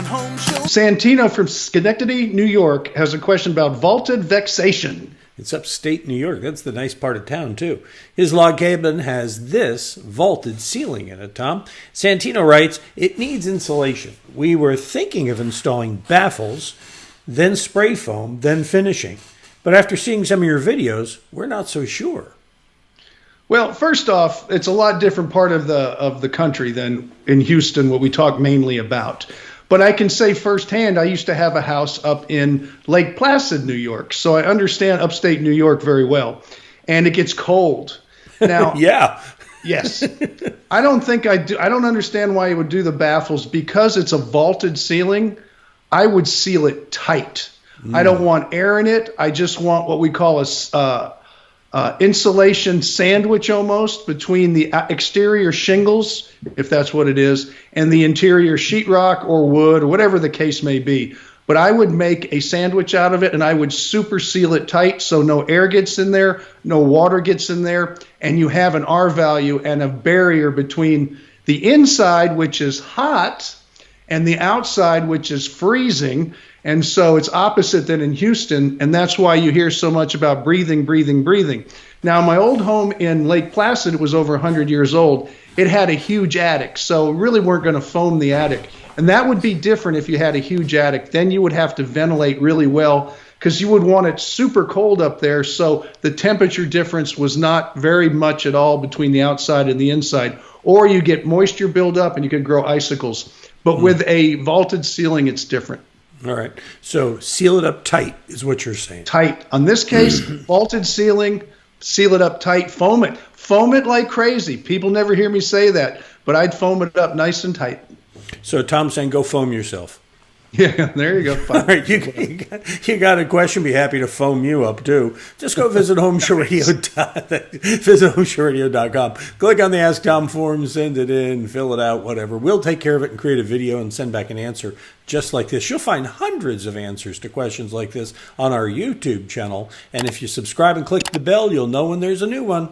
Home Show. Santino from Schenectady, New York, has a question about vaulted vexation. It's upstate New York. That's the nice part of town, too. His log cabin has this vaulted ceiling in it, Tom. Santino writes, it needs insulation. We were thinking of installing baffles, then spray foam, then finishing. But after seeing some of your videos, we're not so sure. Well, first off, it's a lot different part of the country than in Houston, what we talk mainly about. But I can say firsthand, I used to have a house up in Lake Placid, New York. So I understand upstate New York very well. And it gets cold. Now, yeah. Yes. I don't think I do. I don't understand why you would do the baffles. Because it's a vaulted ceiling, I would seal it tight. I don't want air in it. I just want what we call a insulation sandwich almost between the exterior shingles, if that's what it is, and the interior sheetrock or wood or whatever the case may be. But I would make a sandwich out of it, and I would super seal it tight so no air gets in there, no water gets in there, and you have an R value and a barrier between the inside, which is hot, and the outside, which is freezing. And so it's opposite than in Houston, and that's why you hear so much about breathing, breathing, breathing. Now, my old home in Lake Placid was over 100 years old. It had a huge attic, so really weren't going to foam the attic. And that would be different if you had a huge attic. Then you would have to ventilate really well because you would want it super cold up there, so the temperature difference was not very much at all between the outside and the inside. Or you get moisture buildup and you could grow icicles. But with a vaulted ceiling, it's different. All right. So seal it up tight is what you're saying. Tight. On this case, vaulted ceiling, seal it up tight, foam it. Foam it like crazy. People never hear me say that, but I'd foam it up nice and tight. So Tom's saying go foam yourself. Yeah, there you go. All right, you got a question, be happy to foam you up too. Just go visit HomeShowRadio.com. Click on the Ask Tom form, send it in, fill it out, whatever. We'll take care of it and create a video and send back an answer just like this. You'll find hundreds of answers to questions like this on our YouTube channel. And if you subscribe and click the bell, you'll know when there's a new one.